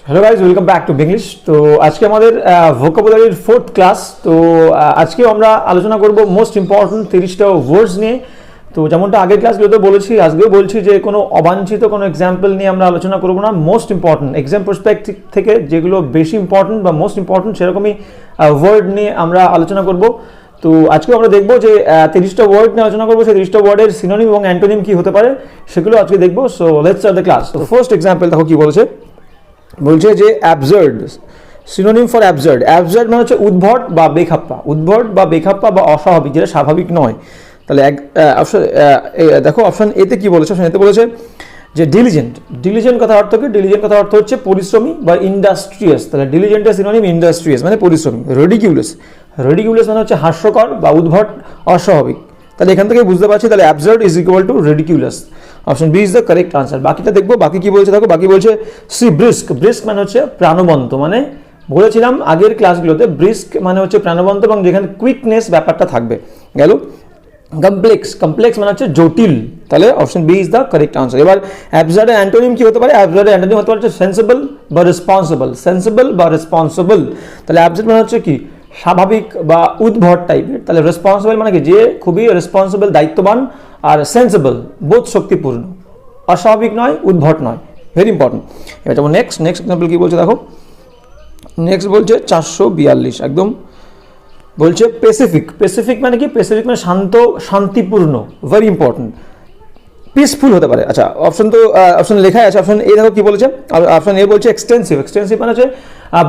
Hello guys, welcome back to English. तो आज के हमारे ভোকাবুলারির फोर्थ क्लास। तो आज के আমরা আলোচনা করব মোস্ট ইম্পর্টেন্ট 30টা ওয়ার্ডস নিয়ে। তো যেমনটা আগের ক্লাসগুলোতে বলেছি, আজকেও বলছি যে কোনো অবাঞ্ছিত কোনো এক্সাম্পল নিয়ে আমরা আলোচনা করব না। মোস্ট ইম্পর্টেন্ট এক্সাম পার্সপেক্টিভ থেকে যেগুলো বেশি ইম্পর্টেন্ট বা মোস্ট ইম্পর্টেন্ট সেরকমই ওয়ার্ড নিয়ে আমরা আলোচনা করব। তো আজকেও আমরা দেখব যে 30টা ওয়ার্ড নিয়ে আলোচনা করবো, সেই 30টা ওয়ার্ডের সিনোনিম এবং অ্যান্টোনিম কি হতে পারে সেগুলো আজকে দেখবো। So let's start the class. তো ফার্স্ট এক্সাম্পল দেখো কি বলেছে, বলছে যে absurd, synonym for absurd. Absurd মানে হচ্ছে উদ্ভট বা বেখাপ্পা, উদ্ভট বা বেখাপ্পা বা অস্বাভাবিক, যেটা স্বাভাবিক নয়। তাহলে দেখো অপশন এতে কি বলেছে, অপশন এতে বলেছে যে ডিলিজেন্ট। ডিলিজেন্ট কথা অর্থ কি? ডিলিজেন্ট কথা অর্থ হচ্ছে পরিশ্রমী বা ইন্ডাস্ট্রিয়াস। তাহলে ডিলিজেন্টের সিনোনিম ইন্ডাস্ট্রিয়াস মানে পরিশ্রমী। রেডিকিউলাস, রেডিকিউলাস মানে হচ্ছে হাস্যকর বা উদ্ভট, অস্বাভাবিক। তাহলে এখান থেকে বুঝতে পারছি তাহলে absurd is equal to ridiculous. Option B is the correct answer. বাকিটা দেখবো, বাকি কি বলছে দেখো। বাকি বলছে সি ব্রিস্ক। ব্রিস্ক মানে হচ্ছে প্রাণবন্ত, মানে বলেছিলাম আগের ক্লাসগুলোতে ব্রিস্ক মানে হচ্ছে প্রাণবন্ত এবং যেখানে কুইকনেস ব্যাপারটা থাকবে। গেল কমপ্লেক্স, কমপ্লেক্স মানে হচ্ছে জটিল। তাহলে option B is the correct answer. এবার অ্যাবসার্ডের অ্যান্টোনিম কি হতে পারে? অ্যাবসার্ডের অ্যান্টোনিম হতে পারে সেন্সিবল বা রেসপন্সিবল। সেন্সিবল বা রেসপন্সিবল। তাহলে অ্যাবসার্ড মানে হচ্ছে কি? স্বাভাবিক বা উদ্ভট টাইপের। তাহলে রেসপন্সিবল মানে কি? যে খুবই রেসপন্সিবল, দায়িত্ববান। আর সেন্সিবল বোধ শক্তিপূর্ণ, অস্বাভাবিক নয়, উদ্ভট নয়। Very important. এবার যেমন নেক্সট এক্সাম্পল কি বলছে দেখো। নেক্সট বলছে 442 একদম বলছে পেসিফিক। পেসিফিক মানে কি? পেসিফিক মানে শান্ত, শান্তিপূর্ণ। Very important. পিসফুল হতে পারে। আচ্ছা অপশন তো অপশন লেখাই আছে। অপশন এ দেখো কি বলেছে। অপশন এ বলছে এক্সটেন্সিভ। এক্সটেন্সিভ মানে হচ্ছে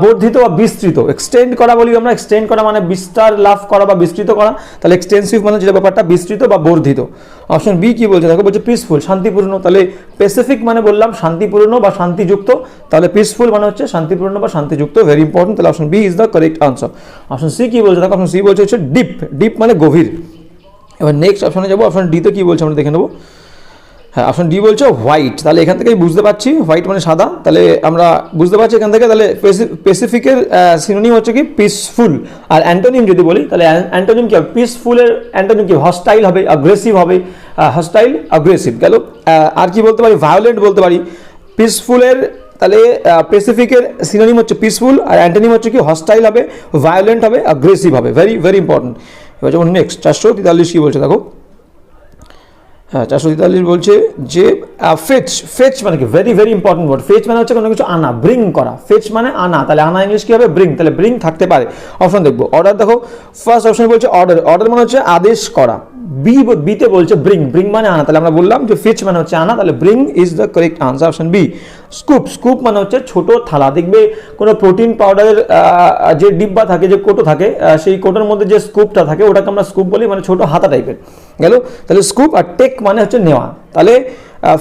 বর্ধিত বা বিস্তৃত। এক্সটেন্ড করা বলি আমরা, এক্সটেন্ড করা মানে বিস্তার লাভ করা বা বিস্তৃত করা। তাহলে এক্সটেন্সিভ মানে যেটা ব্যাপারটা বিস্তৃত বা বর্ধিত। অপশন বি কি বলছে দেখো, বলছে পিসফুল, শান্তিপূর্ণ। তাহলে পেসিফিক মানে বললাম শান্তিপূর্ণ বা শান্তিযুক্ত, তাহলে পিসফুল মানে হচ্ছে শান্তিপূর্ণ বা শান্তিযুক্ত। Very important. তাহলে option B is the correct answer. Option C কি বলছে দেখো, অপশন সি বলছে হচ্ছে ডিপ। ডিপ মানে গভীর। এবার নেক্সট অপশনে যাবো। অপশন ডিতে কি বলছে আমরা দেখে নেবো। হ্যাঁ, অপশন ডি বলছে হোয়াইট। তাহলে এখান থেকেই বুঝতে পারছি হোয়াইট মানে সাদা। তাহলে আমরা বুঝতে পারছি এখান থেকে। তাহলে পেসিফিকের সিনোনিম হচ্ছে কি? পিসফুল। আর অ্যান্টোনিম যদি বলি তাহলে অ্যান্টোনিম কি হবে? পিসফুলের অ্যান্টোনিম কি? হস্টাইল হবে, অ্যাগ্রেসিভ হবে। হস্টাইল, অ্যাগ্রেসিভ গেল। আর কি বলতে পারি? ভায়োলেন্ট বলতে পারি। পিসফুলের তাহলে পেসিফিকের সিনোনিম হচ্ছে পিসফুল, আর অ্যান্টোনিম হচ্ছে কি? হস্টাইল হবে, ভায়োলেন্ট হবে, অ্যাগ্রেসিভ হবে। Very very important. এবার যেমন নেক্সট 443 কি বলছে দেখো। হ্যাঁ 443 বলছে যে ফেচ। ফেচ মানে কি? Very very important word. Fetch মানে হচ্ছে কোনো কিছু আনা, ব্রিং করা। ফেচ মানে আনা। তাহলে আনা ইংলিশ কি হবে? ব্রিং। তাহলে ব্রিং থাকতে পারে। অপশন দেখবো। অর্ডার দেখো, ফার্স্ট অপশন বলছে অর্ডার। অর্ডার মানে হচ্ছে আদেশ করা। বিতে বলছে ব্রিং। ব্রিং মানে আনা। তাহলে আমরা বললাম যে ফেচ মানে হচ্ছে আনা, তাহলে bring is the correct answer. Option B. Scoop. Scoop মানে হচ্ছে ছোট থালা। দেখবে কোনো প্রোটিন পাউডারের যে ডিব্বা থাকে, যে কোটো থাকে, সেই কোটোর মধ্যে যে স্কুপটা থাকে ওটাকে আমরা স্কুপ বলি, মানে ছোট হাতা টাইপের। গেল। তাহলে স্কুপ। আর টেক মানে হচ্ছে নেওয়া। তাহলে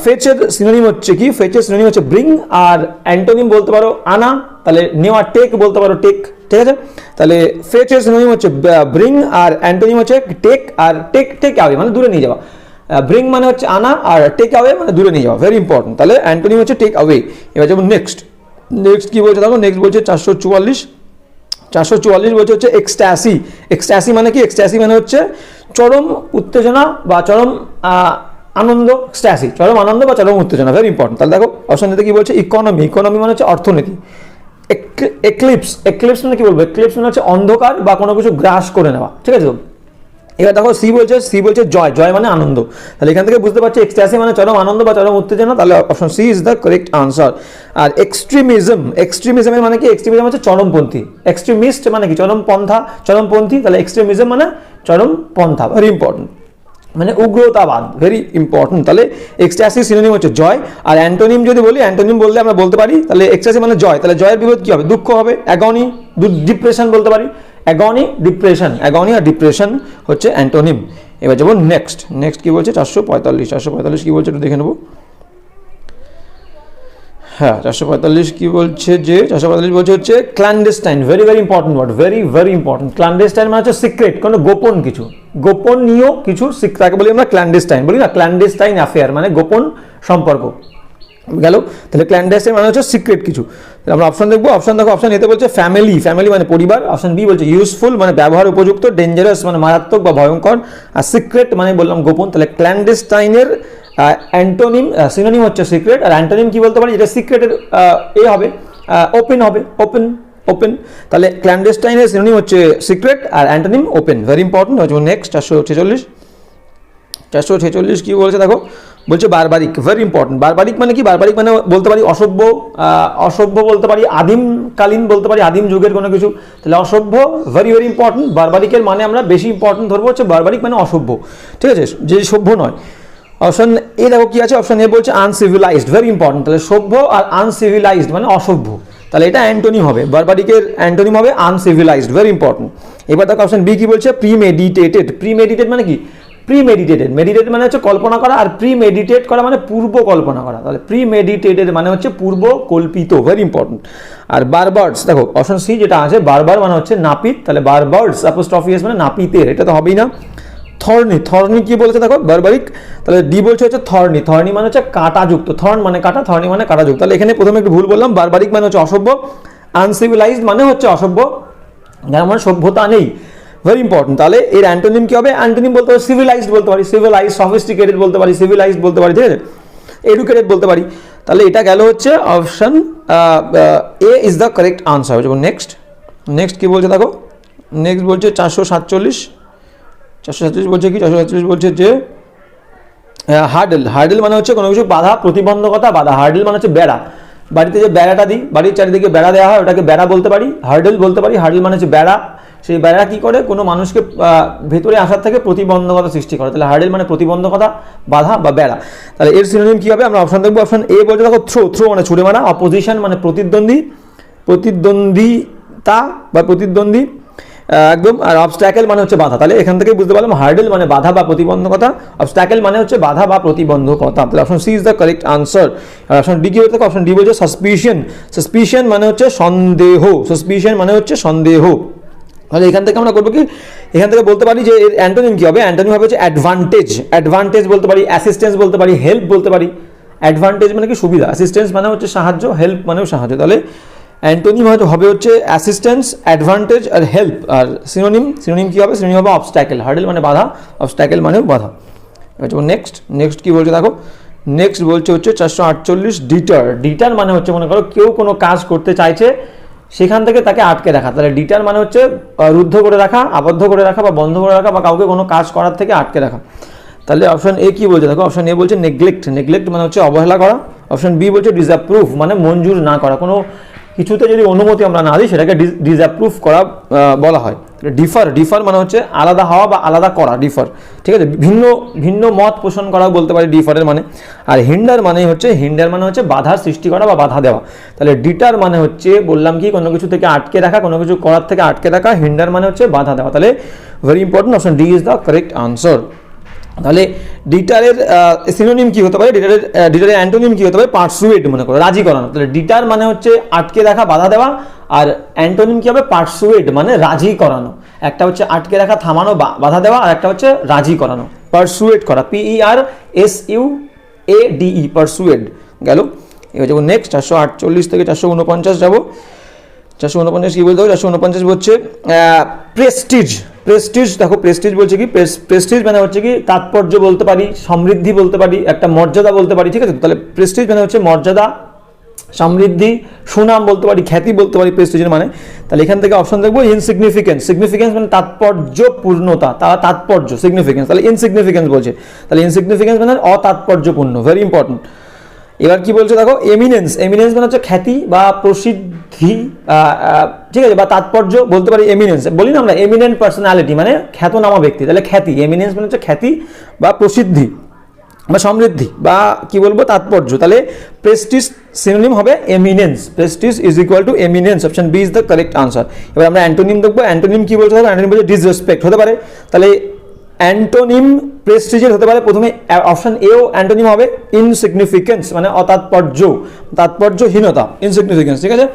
ফেচের সিনোনিম হচ্ছে কি? ফেচের সিনোনিম হচ্ছে ব্রিং। আর অ্যান্টোনিম বলতে পারো আনা, তাহলে নেওয়া। টেক বলতে পারো টেক। ঠিক আছে। তাহলে ফেচের সিনোনিম হচ্ছে ব্রিং, আর অ্যান্টোনিম হচ্ছে টেক। আর টেক অ্যাওয়ে মানে দূরে নিয়ে যাওয়া। ব্রিং মানে হচ্ছে আনা, আর টেক অ্যাওয়ে মানে দূরে নিয়ে যাওয়া। Very important. তাহলে অ্যান্টোনিম হচ্ছে টেক অ্যাওয়ে। এবার যেমন নেক্সট কি বলছে দেখো। নেক্সট বলছে 444। 444 বলছে হচ্ছে এক্সট্যাসি। এক্সট্যাসি মানে কি? এক্সট্যাসি মানে হচ্ছে চরম উত্তেজনা বা চরম আনন্দ। এক্সট্যাসি চরম আনন্দ বা চরম উত্তেজনা। Very important. তাহলে দেখো অপশন দিতে কি বলছে? ইকোনমি। ইকোনমি মানে হচ্ছে অর্থনীতি। এক্লিপস। এক্লিপস মানে কি বলবো? এক্লিপস মানে হচ্ছে অন্ধকার বা কোনো কিছু গ্রাস করে নেওয়া। ঠিক আছে। এবার দেখো সি বলছে জয়। জয় মানে আনন্দ। তাহলে এখান থেকে বুঝতে পারছি এক্সট্যাসি মানে চরম আনন্দ বা চরম উত্তেজনা। তাহলে option C is the correct answer. আর এক্সট্রিমিজম। এক্সট্রিমিজমের মানে কি? এক্সট্রিমিজম হচ্ছে চরমপন্থী। এক্সট্রিমিস্ট মানে কি? চরমপন্থা, চরমপন্থী। তাহলে এক্সট্রিমিজম মানে চরমপন্থা। Very important. মানে উগ্রতাবাদ। Very important. তাহলে এক্সট্যাসি সিনোনিম হচ্ছে জয়। আর অ্যান্টোনিম যদি বলি, অ্যান্টোনিম বললে আমরা বলতে পারি তাহলে এক্সট্যাসি মানে জয়। তাহলে জয়ের বিপরীত কি হবে? দুঃখ হবে। অ্যাগনি, ডিপ্রেশন বলতে পারি। অ্যাগনি, ডিপ্রেশন। অ্যাগনি আর ডিপ্রেশন হচ্ছে অ্যান্টোনিম। এবার যাবো নেক্সট কি বলছে 445। 445 কি বলছে একটু দেখে নেবো। হ্যাঁ 445 কি বলছে যে 445 বলছে হচ্ছে clandestine. Very very important word. Very very important. Clandestine মানে হচ্ছে সিক্রেট, কোনো গোপন কিছু, গোপনীয় কিছু। তাকে বলি আমরা ক্ল্যান্ডেস্টাইন, বলি না? ক্ল্যান্ডেস্টাইন অ্যাফেয়ার মানে গোপন সম্পর্ক। গেল। তাহলে ক্ল্যান্ডেস্টাইন মানে হচ্ছে সিক্রেট কিছু। আমরা অপশন দেখবো। অপশন দেখো। অপশন এতে বলছে ফ্যামিলি। ফ্যামিলি মানে পরিবার। অপশন বি বলছে ইউজফুল মানে ব্যবহার উপযুক্ত। ডেঞ্জারাস মানে মারাত্মক বা ভয়ঙ্কর। আর সিক্রেট মানে বললাম গোপন। তাহলে ক্ল্যান্ডেস্টাইনের অ্যান্টোনিম সিনোনিম হচ্ছে সিক্রেট। আর অ্যান্টোনিম কি বলতে পারি? যেটা সিক্রেটের এ হবে ওপেন হবে, ওপেন ওপেন। তাহলে ক্ল্যান্ডেস্টাইনের সিনোনিম হচ্ছে সিক্রেট আর antonym open, very important. Next 446 কি বলছে দেখো, বলছে বারবারিক, ভেরি ইম্পর্টেন্ট। বারবারিক মানে কি? বারবারিক মানে বলতে পারি অসভ্য, অসভ্য বলতে পারি আদিমকালীন, বলতে পারি আদিম যুগের কোনো কিছু, তাহলে অসভ্য, ভেরি ভেরি ইম্পর্টেন্ট। বারবারিকের মানে আমরা বেশি ইম্পর্টেন্ট ধরবো হচ্ছে বারবারিক মানে অসভ্য, ঠিক আছে, যে সভ্য নয়। অপশন এ দেখো কি আছে, অপশন এ বলছে আনসিভিলাইজড, ভেরি ইম্পর্টেন্ট। তাহলে সভ্য আর আনসিভিলাইজড মানে অসভ্য, তাহলে এটা অ্যান্টোনিম হবে, বারবারিকের অ্যান্টোনিম হবে আনসিভিলাইজড, ভেরি ইম্পর্টেন্ট। এবার দেখো অপশন বি কি বলছে, প্রিমেডিটেটেড। প্রিমেডিটেড মানে কি? প্রিমেডিটেটেড, মেডিটেড মানে হচ্ছে কল্পনা করা, আর প্রিমেডিটেট করা মানে পূর্ব কল্পনা করা। তাহলে প্রিমেডিটেটেড মানে হচ্ছে পূর্ব কল্পিত, ভেরি ইম্পর্টেন্ট। আর বারবার্ডস দেখো অপশন সি যেটা আছে, বারবার মানে হচ্ছে নাপিত, তাহলে বারবার্ডস অ্যাপোস্ট্রফি এস মানে নাপিতের, এটা তো হবেই না। থর্নি, থর্নি কি বলেছে দেখো, বারবারিক, তাহলে ডি বলছে হচ্ছে থর্নি। থর্নি মানে হচ্ছে কাঁটাযুক্ত, থর্ন মানে কাঁটা, থর্নি মানে কাঁটাযুক্ত। তাহলে এখানে প্রথমে একটু ভুল বললাম, বারবারিক মানে হচ্ছে অসভ্য, আনসিভিলাইজড মানে হচ্ছে অসভ্য, যার মানে সভ্যতা নেই, ভেরি ইম্পর্টেন্ট। তাহলে এর অ্যান্টোনিম কি হবে? অ্যান্টোনিম বলতে পারি সিভিলাইজড বলতে পারি, সিভিলাইজড, সফিস্টিকেটেড বলতে পারি, সিভিলাইজড বলতে পারি, ঠিক আছে, এডুকেটেড বলতে পারি। তাহলে এটা গেল হচ্ছে option A is the correct answer. Next next কি বলছে দেখো, নেক্সট বলছে 447 বলছে কি, 447 বলছে যে হার্ডেল। হার্ডেল মানে হচ্ছে কোনো কিছু বাধা, প্রতিবন্ধকতা, বাধা। হার্ডেল মানে হচ্ছে বেড়া, বাড়িতে যে বেড়াটা দিই, বাড়ির চারিদিকে বেড়া দেওয়া হয়, ওটাকে বেড়া বলতে পারি, হার্ডেল বলতে পারি। হার্ডেল মানে হচ্ছে বেড়া, সেই বেড়া কি করে? কোনো মানুষকে ভেতরে আসার থেকে প্রতিবন্ধকতা সৃষ্টি করে, তাহলে হার্ডেল মানে প্রতিবন্ধকতা, বাধা বা বেড়া। তাহলে এর সিনোনিম কি হবে? আমরা অপশন দেখবো। অপশন এ বলছে দেখো থ্রো, থ্রো মানে ছুড়ে মারা, অপোজিশন মানে প্রতিদ্বন্দ্বী, প্রতিদ্বন্দ্বিতা বা প্রতিদ্বন্দ্বী একদম। আর অবস্ট্যাকেল মানে হচ্ছে বাধা। তাহলে এখান থেকে বুঝতে পারলাম হার্ডেল মানে বাধা বা প্রতিবন্ধকতা, অবস্ট্যাকেল মানে হচ্ছে বাধা বা প্রতিবন্ধকতা। তাহলে option C is the correct answer. আর অপশন ডি কি হতে থাকে? অপশন ডি বলছে সাসপিশন। সাসপিশন মানে হচ্ছে সন্দেহ, সাসপিশন মানে হচ্ছে সন্দেহ। তাহলে এখান থেকে আমরা করবো কি, এখান থেকে বলতে পারি যে এর অ্যান্টোনিম কি হবে? অ্যান্টোনিম হবে হচ্ছে অ্যাডভান্টেজ। অ্যাডভান্টেজ বলতে পারি, অ্যাসিস্ট্যান্স বলতে পারি, হেল্প বলতে পারি। অ্যাডভান্টেজ মানে কি? সুবিধা, অ্যাসিস্ট্যান্স মানে হচ্ছে সাহায্য, হেল্প মানেও সাহায্য। তাহলে অ্যান্টোনিম হয়তো হবে হচ্ছে অ্যাসিস্ট্যান্স, অ্যাডভান্টেজ আর হেল্প। আর সিনোনিম কি হবে? সিনোনিম হবে অবস্ট্যাকেল। হার্ডেল মানে বাধা, অবস্ট্যাকেল মানেও বাধা। নেক্সট কি বলছে দেখো, নেক্সট বলছে হচ্ছে 448 ডিটার। ডিটার মানে হচ্ছে মনে করো কেউ কোনো কাজ করতে চাইছে, সেখান থেকে তাকে আটকে রাখা। তাহলে ডিটার মানে হচ্ছে রুদ্ধ করে রাখা, আবদ্ধ করে রাখা বা বন্ধ করে রাখা, বা কাউকে কোনো কাজ করার থেকে আটকে রাখা। তাহলে অপশন এ কি বলছে দেখো, অপশন এ বলছে নেগলেক্ট। নেগলেক্ট মানে হচ্ছে অবহেলা করা। অপশন বি বলছে ডিসঅ্যাপ্রুভ মানে মঞ্জুর না করা, কোনো কিছুতে যদি অনুমতি আমরা না দিই সেটাকে ডিসঅ্যাপ্রুভ করা বলা হয়। ডিফার মানে হচ্ছে আলাদা হওয়া বা আলাদা করা, ডিফার, ঠিক আছে, ভিন্ন ভিন্ন মত পোষণ করা বলতে পারি ডিফারের মানে। আর হিন্ডার মানে হচ্ছে বাধার সৃষ্টি করা বা বাধা দেওয়া। তাহলে ডিটার মানে হচ্ছে বললাম কি, কোনো কিছু থেকে আটকে রাখা, কোনো কিছু করার থেকে আটকে রাখা। হিন্ডার মানে হচ্ছে বাধা দেওয়া। তাহলে very important, option D is the correct answer. তাহলে ডিটারের সিনোনিম কি হতে পারে? ডিটারের অ্যান্টোনিম কি হতে পারে? পারসুয়েড মনে করো, রাজি করানো। তাহলে ডিটার মানে হচ্ছে আটকে রাখা, বাধা দেওয়া, আর অ্যান্টোনিম কি হবে? পারসুয়েড মানে রাজি করানো। একটা হচ্ছে আটকে রাখা, থামানো, বাধা দেওয়া, আর একটা হচ্ছে রাজি করানো, পারসুয়েড করা, PERSUADE, পারসুয়েড গেল। এবার যাবো নেক্সট 448 থেকে 449 যাবো। 449 কি বলতে হবে? 449 হচ্ছে প্রেস্টিজ। প্রেস্টিজ দেখো, প্রেস্টিজ বলছে কি, প্রেস্টিজ মানে হচ্ছে কি তাৎপর্য বলতে পারি, সমৃদ্ধি বলতে পারি, একটা মর্যাদা বলতে পারি, ঠিক আছে। তাহলে প্রেস্টিজ মানে হচ্ছে মর্যাদা, সমৃদ্ধি, সুনাম বলতে পারি, খ্যাতি বলতে পারি প্রেস্টিজের মানে। তাহলে এখান থেকে অপশন দেখবো ইনসিগনিফিকেন্স। সিগনিফিকেন্স মানে তাৎপর্যপূর্ণতা, তাৎপর্য, সিগনিফিকেন্স। তাহলে ইনসিগনিফিকেন্স বলছে, তাহলে ইনসিগনিফিকেন্স মানে অতাৎপর্যপূর্ণ, ভেরি ইম্পর্টেন্ট। এবার কি বলছে দেখো, এমিনেন্স। এমিনেন্স মানে হচ্ছে খ্যাতি বা প্রসিদ্ধি, ঠিক আছে, বা তাৎপর্য বলতে পারি এমিনেন্স। বলি না আমরা এমিনেন্ট পার্সোনালিটি মানে খ্যাতনামা ব্যক্তি, তাহলে খ্যাতি। এমিনেন্স মানে হচ্ছে খ্যাতি বা প্রসিদ্ধি বা সমৃদ্ধি বা কি বলবো তাৎপর্য। তাহলে প্রেস্টিজ সিনোনিম হবে eminence. Prestige is equal to eminence. Option B is the correct answer. এবার আমরা অ্যান্টোনিম দেখবো। অ্যান্টোনিম কি বলতে হবে? অ্যান্টোনিম বলছে ডিসরেসপেক্ট হতে পারে। তাহলে অ্যান্টোনিম প্রেস্টিজের হতে পারে, প্রথমে অপশন এও অ্যান্টোনিম হবে ইনসিগনিফিকেন্স মানে অতাৎপর্য, তাৎপর্যহীনতা, ইনসিগনিফিকেন্স, ঠিক আছে।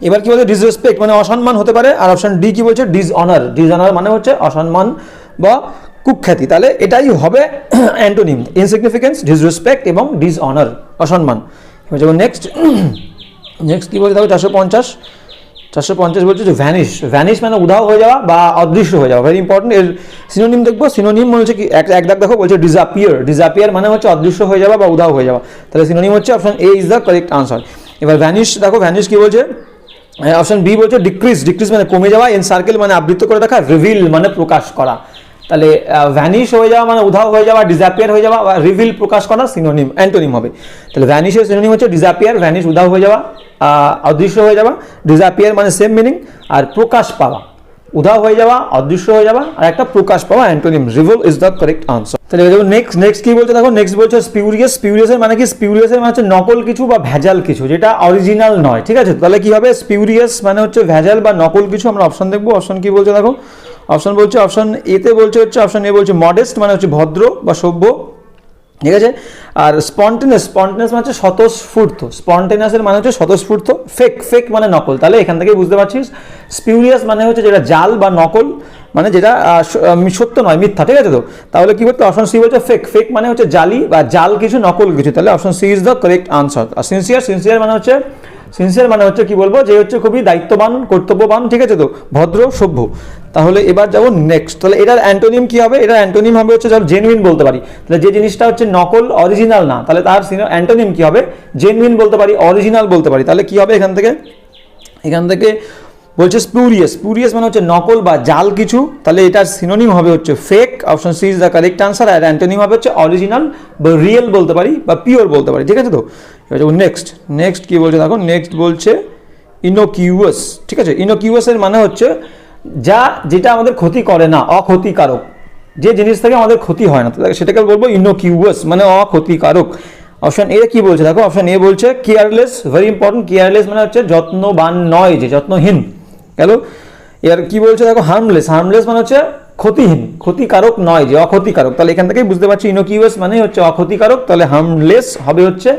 এবার কি বলছে? ডিসরেসপেক্ট মানে অসম্মান হতে পারে। আর অপশন ডি কি বলছে? ডিসঅনার। ডিসঅনার মানে হচ্ছে অসম্মান বা কুখ্যাতি। তাহলে এটাই হবে অ্যান্টোনিম, ইনসিগনিফিকেন্স, ডিসরেসপেক্ট এবং ডিসঅনার, অসম্মান। এবার যাবো নেক্সট কি বলছে দেখো 450 বলছে যে ভ্যানিশ। ভ্যানিশ মানে উধাও হয়ে যাওয়া বা অদৃশ্য হয়ে যাওয়া, ভেরি ইম্পর্টেন্ট। এর সিনোনিম দেখবো। সিনোনিম হচ্ছে কি, এক দাগ দেখো, বলছে ডিসঅ্যাপিয়ার। ডিসঅ্যাপিয়ার মানে হচ্ছে অদৃশ্য হয়ে যাওয়া বা উধাও হয়ে যাওয়া। তাহলে সিনোনিম হচ্ছে option A is the correct answer. এবার ভ্যানিশ দেখো, ভ্যানিশ কি বলছে, অপশন বি বলছে ডিক্রিজ, ডিক্রিজ মানে কমে যাওয়া, এনসার্কেল মানে আবৃত করে রাখা, রিভিল মানে প্রকাশ করা। তাহলে ভ্যানিশ হয়ে যাওয়া মানে উধাও হয়ে যাওয়া, ডিসঅ্যাপিয়ার হয়ে যাওয়া, বা রিভিল প্রকাশ করা সিনোনিম অ্যান্টোনিম হবে। তাহলে ভ্যানিশের সিনোনিম হচ্ছে ডিসঅ্যাপিয়ার, ভ্যানিশ উধাও হয়ে যাওয়া, অদৃশ্য হয়ে যাওয়া, ডিসঅ্যাপিয়ার মানে সেম মিনিং, আর প্রকাশ পাওয়া, উধাও হয়ে যাওয়া, অদৃশ্য হয়ে যাওয়া, আর একটা প্রকাশ পাওয়া antonym, reveal is the correct answer. তাহলে নেক্সট কি বলছে দেখো, নেক্সট বলছে স্পিউরিয়াস, স্পিউরিয়াসের মানে কি, স্পিউরিয়াসের মানে হচ্ছে নকল কিছু বা ভেজাল কিছু যেটা অরিজিনাল নয়, ঠিক আছে। তাহলে কি হবে, স্পিউরিয়াস মানে হচ্ছে ভেজাল বা নকল কিছু। আমরা অপশন দেখবো, অপশন কি বলছে দেখো, অপশন বলছে, অপশন এতে বলছে হচ্ছে, অপশন এ বলছে মডেস্ট মানে হচ্ছে ভদ্র বা সভ্য, ঠিক আছে। আর স্পন্টেনিয়াস, স্পন্টেনিয়াস মানে হচ্ছে স্বতঃস্ফূর্ত, স্পন্টেনিয়াসের মানে হচ্ছে স্বতঃস্ফূর্ত, ফেক, ফেক মানে নকল। তাহলে এখান থেকে বুঝতে পারছিস স্পিউরিয়াস মানে হচ্ছে যেটা জাল বা নকল, মানে যেটা সত্য নয়, মিথ্যা, ঠিক আছে। তো তাহলে কি বলতো, অপশন সি বলছে ফেক, ফেক মানে হচ্ছে জালি বা জাল কিছু, নকল কিছু। তাহলে option C is the correct answer. আর সিনসিয়ার, সিনসিয়ার মানে হচ্ছে, সিনসিয়ার মানে হচ্ছে কি বলবো, যে হচ্ছে খুবই দায়িত্ববান, কর্তব্যবান, ঠিক আছে। তো ভদ্র, সভ্য। তাহলে এবার যাবো নেক্সট। তাহলে এটার অ্যান্টোনিম কি হবে, এটার অ্যান্টোনিম হবে হচ্ছে ধর জেনুইন বলতে পারি। তাহলে যে জিনিসটা হচ্ছে নকল, অরিজিনাল না, তাহলে তার অ্যান্টোনিম কি হবে, জেনুইন বলতে পারি, অরিজিনাল বলতে পারি। তাহলে কি হবে এখান থেকে বলছে স্পুরিয়াস, স্পুরিয়াস মানে হচ্ছে নকল বা জাল কিছু, তাহলে এটার সিনোনিম হবে হচ্ছে fake. Option C is the correct answer. আর অ্যান্টোনিম হবে হচ্ছে অরিজিনাল বা রিয়েল বলতে পারি, বা পিওর বলতে পারি, ঠিক আছে। তো এবার যাবো নেক্সট কি বলছে দেখো, নেক্সট বলছে ইনোকিউয়াস, ঠিক আছে। ইনোকিউয়াসের মানে হচ্ছে যেটা আমাদের ক্ষতি করে না, অক্ষতিকারক, যে জিনিস থেকে আমাদের ক্ষতি হয় না, সেটাকে বলবো ইনোকিউয়াস মানে অক্ষতিকারক। অপশন এ কি বলছে দেখো, অপশন এ বলছে কেয়ারলেস, ভেরি ইম্পর্টেন্ট, কেয়ারলেস মানে হচ্ছে যত্নবান নয়, যে যত্নহীন গেল। এর কি বলছে দেখো, হার্মলেস, হার্মলেস মানে হচ্ছে ক্ষতিহীন, ক্ষতিকারক নয়, যে অক্ষতিকারক। তাহলে এখান থেকেই বুঝতে পারছি ইনোকিউয়াস মানে হচ্ছে অক্ষতিকারক, তাহলে হার্মলেস হবে হচ্ছে